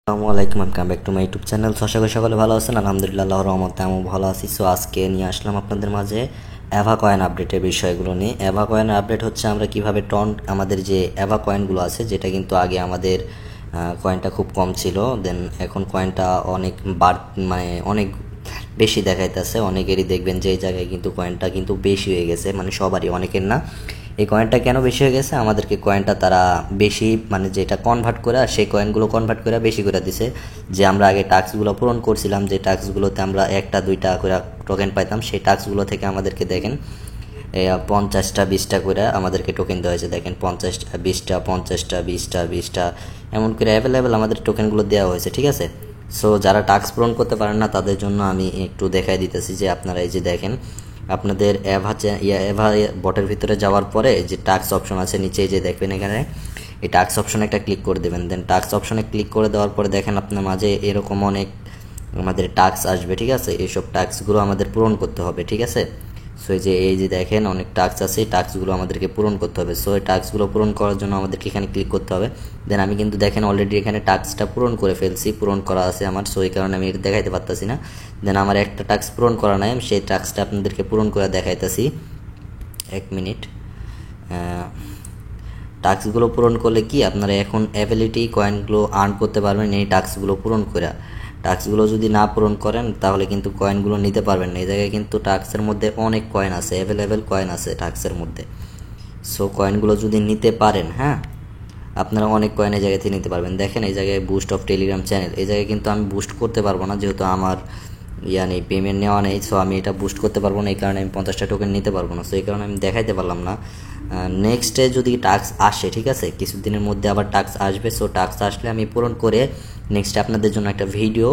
আসসালামু আলাইকুম, welcome back to my YouTube channel. আশা করি সকলে ভালো আছেন। আলহামদুলিল্লাহ, আল্লাহর রহমতে আমি ভালো আছি। সো আজকে নিয়ে আসলাম আপনাদের মাঝে অ্যাভা কয়েন আপডেটের বিষয়গুলো নিয়ে। অ্যাভা কয়েনের আপডেট হচ্ছে আমরা কিভাবে আমাদের যে অ্যাভা কয়েনগুলো আছে, যেটা কিন্তু আগে আমাদের কয়েনটা খুব কম ছিল, দেন এখন কয়েনটা অনেক মানে অনেক বেশি দেখাইতেছে। অনেকেরই দেখবেন যে এই জায়গায় কিন্তু কয়েনটা কিন্তু বেশি হয়ে গেছে, মানে সবারই, অনেকের না। এই কয়েনটা কেন বেশি হয়ে গেছে? আমাদেরকে কয়েনটা তারা বেশি, মানে যেটা কনভার্ট করে, সেই কয়েনগুলো কনভার্ট করে বেশি করে দিছে। যে আমরা আগে টাস্কগুলো পূরণ করছিলাম, যে টাস্কগুলোতে আমরা 1টা 2টা করে টোকেন পাইতাম, সেই টাস্কগুলো থেকে আমাদেরকে দেখেন 50টা 20টা করে আমাদেরকে টোকেন দেওয়া হয়েছে। দেখেন 50টা 20টা 50টা 20টা 20টা এমন করে অ্যাভেলেবেল আমাদের টোকেনগুলো দেওয়া হয়েছে, ঠিক আছে। সো যারা টাস্ক পূরণ করতে পারেন না, তাদের জন্য আমি একটু দেখাই দিতেছি যে আপনারা এই যে দেখেন, আপনাদের অ্যাভা বটের ভিতরে যাওয়ার পরে যে টাস্ক অপশন আছে নিচে, যে দেখবেন এখানে এই টাস্ক অপশনে একটা ক্লিক করে দেবেন। দেন টাস্ক অপশনে ক্লিক করে দেওয়ার পরে দেখেন আপনার মাঝে এরকম অনেক আমাদের টাস্ক আসবে, ঠিক আছে। এইসব টাস্কগুলো আমাদের পূরণ করতে হবে, ঠিক আছে। সো এই যে দেখেন অনেক টাস্ক আছে, এই টাস্কগুলো আমাদেরকে পূরণ করতে হবে। সো এই টাস্কগুলো পূরণ করার জন্য আমাদেরকে এখানে ক্লিক করতে হবে। দেন আমি কিন্তু দেখেন অলরেডি এখানে টাস্কটা পূরণ করে ফেলছি, পূরণ করা আছে আমার। সো এই কারণে আমি এটা দেখাইতে পারতেছি না। দেন আমার একটা টাস্ক পূরণ করা নাই, আমি সেই টাস্কটা আপনাদেরকে পূরণ করে দেখাইতেছি। 1 মিনিট। টাস্কগুলো পূরণ করলে কি আপনারা এখন অ্যাবিলিটি কয়েনগুলো আর্ন করতে পারবেন এই টাস্কগুলো পূরণ করে। টাস্কগুলো যদি না পূরণ করেন তাহলে কিন্তু কয়েনগুলো নিতে পারবেন না। এই জায়গায় কিন্তু টাস্কের মধ্যে অনেক কয়েন আছে, অ্যাভেলেবেল কয়েন আছে টাস্কের মধ্যে। সো কয়েনগুলো যদি নিতে পারেন, হ্যাঁ, আপনারা অনেক কয়েন এই জায়গা থেকে নিতে পারবেন। দেখেন এই জায়গায় বুস্ট অফ টেলিগ্রাম চ্যানেল, এই জায়গায় কিন্তু আমি বুস্ট করতে পারবো না, যেহেতু আমার নেই, পেমেন্ট নেওয়া নেই। সো আমি এটা বুস্ট করতে পারবো না, এই কারণে আমি 50টা টোকেন নিতে পারবো না। সো এই কারণে আমি দেখাইতে পারলাম না। নেক্সটে যদি টাস্ক আসে, ঠিক আছে, কিছুদিনের মধ্যে আবার টাস্ক আসবে। সো টাস্ক আসলে আমি পূরণ করে নেক্সটে আপনাদের জন্য একটা ভিডিও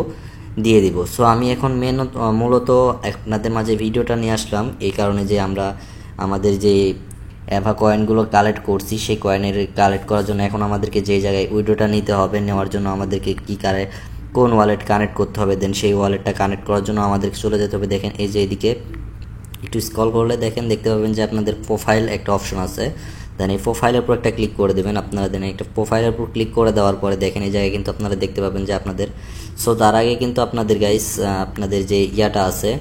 দিয়ে দিব। সো আমি এখন মূলত আপনাদের মাঝে ভিডিওটা নিয়ে আসলাম এই কারণে যে আমরা আমাদের যে অ্যাভা কয়েনগুলো কালেক্ট করছি, সেই কয়েনের কালেক্ট করার জন্য এখন আমাদেরকে যে জায়গায় উইড্রোটা নিতে হবে, নেওয়ার জন্য আমাদেরকে কোন ওয়ালেট কানেক্ট করতে হবে, দেন সেই ওয়ালেটটা কানেক্ট করার জন্য আমাদেরকে চলে যেতে হবে। দেখেন এই যে এদিকে একটু স্ক্রল করলে দেখেন দেখতে পাবেন যে আপনাদের প্রোফাইল একটা অপশন আছে। দেন এই প্রোফাইলের উপর একটা ক্লিক করে দেবেন আপনারা। দেন একটা প্রোফাইলের উপর ক্লিক করে দেওয়ার পরে দেখেন এই জায়গায় কিন্তু আপনারা দেখতে পাবেন যে আপনাদের, সো তার আগে কিন্তু আপনাদের গাইস আপনাদের যে ইয়াটা আছে,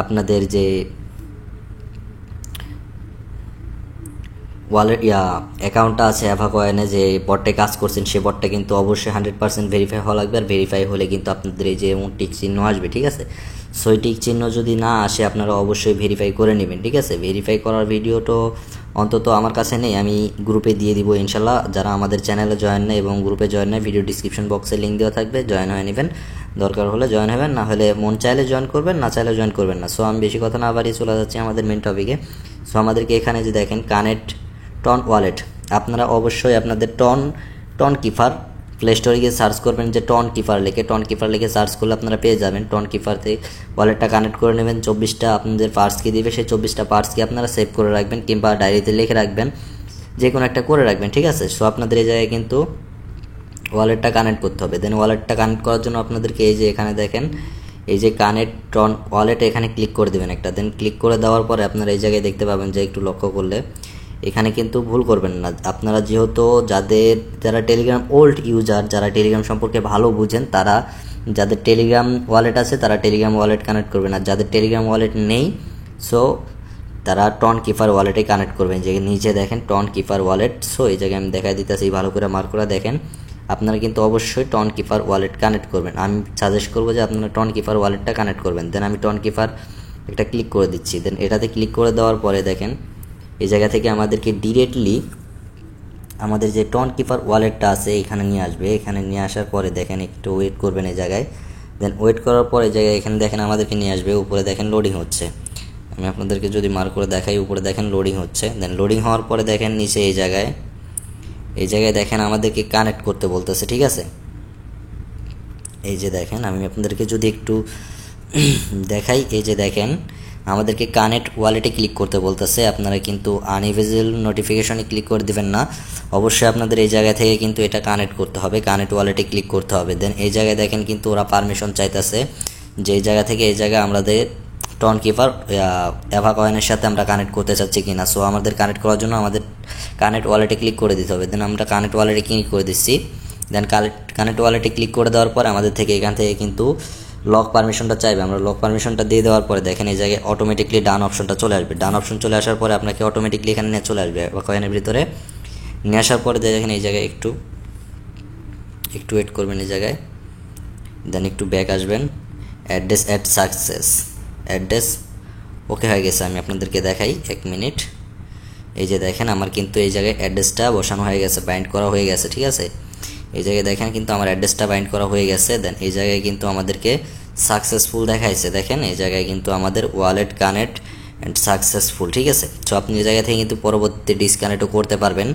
আপনাদের যে ওয়ালেট অ্যাকাউন্টটা আছে অ্যাভা কয়েনে, যে বটে কাজ করছেন, সে বটটা কিন্তু অবশ্যই 100% ভেরিফাই হওয়া লাগবে। আর ভেরিফাই হলে কিন্তু আপনাদের এই যে টিক চিহ্ন আসবে, ঠিক আছে। সো এই টিক চিহ্ন যদি না আসে আপনারা অবশ্যই ভেরিফাই করে নেবেন, ঠিক আছে। ভেরিফাই করার ভিডিওটা অন্তত আমার কাছে নেই, আমি গ্রুপে দিয়ে দিব ইনশাল্লাহ। যারা আমাদের চ্যানেলে জয়েন নেয় এবং গ্রুপে জয়েন নেয়, ভিডিও ডিসক্রিপশন বক্সে লিঙ্ক দেওয়া থাকবে, জয়েন হয়ে নেবেন। দরকার হলে জয়েন হবেন, না হলে মন চাইলে জয়েন করবেন, না চাইলে জয়েন করবেন না। সো আমি বেশি কথা না বাড়িয়ে চলে যাচ্ছি আমাদের মেন টপিকে। সো আমাদেরকে এখানে যে দেখেন কানেক্ট টন ওয়ালেট, আপনারা অবশ্যই আপনাদের টন কিপার প্লে স্টোরে গিয়ে সার্চ করবেন, যে টন কিপার লিখে সার্চ করলে আপনারা পেয়ে যাবেন। টন কিপারতে ওয়ালেটটা কানেক্ট করে নেবেন। 24টা আপনাদের পার্স কি দিবে, সেই 24টা পার্স কি আপনারা সেভ করে রাখবেন, কিংবা ডায়েরিতে লিখে রাখবেন, যে কোনো একটা করে রাখবেন, ঠিক আছে। সো আপনাদের এই জায়গায় কিন্তু ওয়ালেটটা কানেক্ট করতে হবে। দেন ওয়ালেটটা কানেক্ট করার জন্য আপনাদেরকে এই যে এখানে দেখেন এই যে কানেক্ট টন ওয়ালেট, এখানে ক্লিক করে দেবেন একটা। দেন ক্লিক করে দেওয়ার পরে আপনারা এই জায়গায় দেখতে পাবেন যে একটু লক্ষ্য করলে এখানে কিন্তু ভুল করবেন না। আপনারা যেহেতু যারা টেলিগ্রাম ওল্ড ইউজার, যারা টেলিগ্রাম সম্পর্কে ভালো বুঝেন, তারা যাদের টেলিগ্রাম ওয়ালেট আছে তারা টেলিগ্রাম ওয়ালেট কানেক্ট করবেন। আর যাদের টেলিগ্রাম ওয়ালেট নেই, সো তারা টন কিপার ওয়ালেটে কানেক্ট করবেন। যে নিচে দেখেন টন কিপার ওয়ালেট, সো এই জায়গায় আমি দেখাই দিতেছি, ভালো করে মার্ক করে দেখেন। আপনারা কিন্তু অবশ্যই টন কিপার ওয়ালেট কানেক্ট করবেন। আমি সাজেস্ট করবো যে আপনারা টন কিপার ওয়ালেটটা কানেক্ট করবেন। দেন আমি টন কিপার একটা ক্লিক করে দিচ্ছি। দেন এটাতে ক্লিক করে দেওয়ার পরে দেখেন এই জায়গা থেকে আমাদেরকে ডিরেক্টলি আমাদের যে টন কিপার ওয়ালেটটা আছে এখানে নিয়ে আসবে। এখানে নিয়ে আসার পরে দেখেন একটু ওয়েট করবেন এই জায়গায়। দেন ওয়েট করার পরে এই জায়গায় এখানে দেখেন আমাদেরকে নিয়ে আসবে। উপরে দেখেন লোডিং হচ্ছে, আমি আপনাদেরকে যদি মার্ক করে দেখাই, উপরে দেখেন লোডিং হচ্ছে। দেন লোডিং হওয়ার পরে দেখেন নিচে এই জায়গায় দেখেন আমাদেরকে কানেক্ট করতে বলতেছে, ঠিক আছে। এই যে দেখেন আমি আপনাদেরকে যদি একটু দেখাই, এই যে দেখেন আমাদেরকে কানেক্ট ওয়ালেটে ক্লিক করতে বলতেছে। আপনারা কিন্তু আনইভিজিবল নোটিফিকেশনে ক্লিক করে দিবেন না, অবশ্যই আপনাদের এই জায়গা থেকে কিন্তু এটা কানেক্ট করতে হবে, কানেক্ট ওয়ালেটে ক্লিক করতে হবে। দেন এই জায়গায় দেখেন কিন্তু ওরা পারমিশন চাইতেছে, যে এই জায়গা থেকে এই জায়গায় আমাদের টন কিপার অ্যাভা কয়েনের সাথে আমরা কানেক্ট করতে চাচ্ছি কিনা। সো আমাদের কানেক্ট করার জন্য আমাদের কানেক্ট ওয়ালেটে ক্লিক করে দিতে হবে। দেন আমরা কানেক্ট ওয়ালেটে ক্লিক করে দিচ্ছি। দেন কানেক্ট ওয়ালেটে ক্লিক করে দেওয়ার পরে আমাদের থেকে এখান থেকে কিন্তু লক পারমিশনটা চাইবে। আমরা লক পারমিশনটা দিয়ে দেওয়ার পরে দেখেন এই জায়গায় অটোমেটিকলি ডান অপশনটা চলে আসবে। ডান অপশন চলে আসার পরে আপনাকে অটোমেটিকলি এখানে নিয়ে চলে আসবে কয়েনের ভিতরে। নিয়ে আসার পরে দেখেন এই জায়গায় একটু ওয়েট করবেন এই জায়গায়, দেন একটু ব্যাক আসবেন, address add success, address okay হয়ে গেছে। আমি আপনাদেরকে দেখাই 1 মিনিট। এই যে দেখেন আমার কিন্তু এই জায়গায় অ্যাড্রেসটা বসানো হয়ে গেছে, বাইন্ড করা হয়ে গেছে, ঠিক আছে। এই জায়গায় দেখেন কিন্তু আমার অ্যাড্রেসটা বাইন্ড করা হয়ে গেছে। দেন এই জায়গায় কিন্তু আমাদেরকে সাকসেসফুল দেখাইছে, দেখেন এই জায়গায় কিন্তু আমাদের ওয়ালেট কানেক্ট অ্যান্ড সাকসেসফুল, ঠিক আছে। সো আপনি এই জায়গা থেকে কিন্তু পরবর্তীতে ডিসকানেক্টও করতে পারবেন।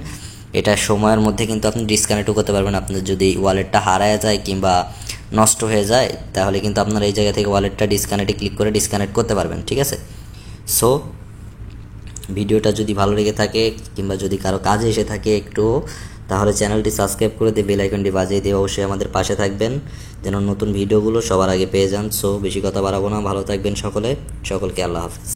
এটা সময়ের মধ্যে কিন্তু আপনি ডিসকানেক্টও করতে পারবেন। আপনার যদি ওয়ালেটটা হারায় যায় কিংবা নষ্ট হয়ে যায় তাহলে কিন্তু আপনার এই জায়গা থেকে ওয়ালেটটা ডিসকানেক্টে ক্লিক করে ডিসকানেক্ট করতে পারবেন, ঠিক আছে। সো ভিডিওটা যদি ভালো লেগে থাকে কিংবা যদি কারো কাজে এসে থাকে একটু, তাহলে চ্যানেলটি সাবস্ক্রাইব করে দিয়ে বেল আইকনটি বাজিয়ে দিয়ে অবশ্যই আমাদের পাশে থাকবেন যেন নতুন ভিডিওগুলো সবার আগে পেয়ে যান। সো বেশি কথা বাড়াবো না, ভালো থাকবেন সকলে, সকলকে আল্লাহ হাফেজ।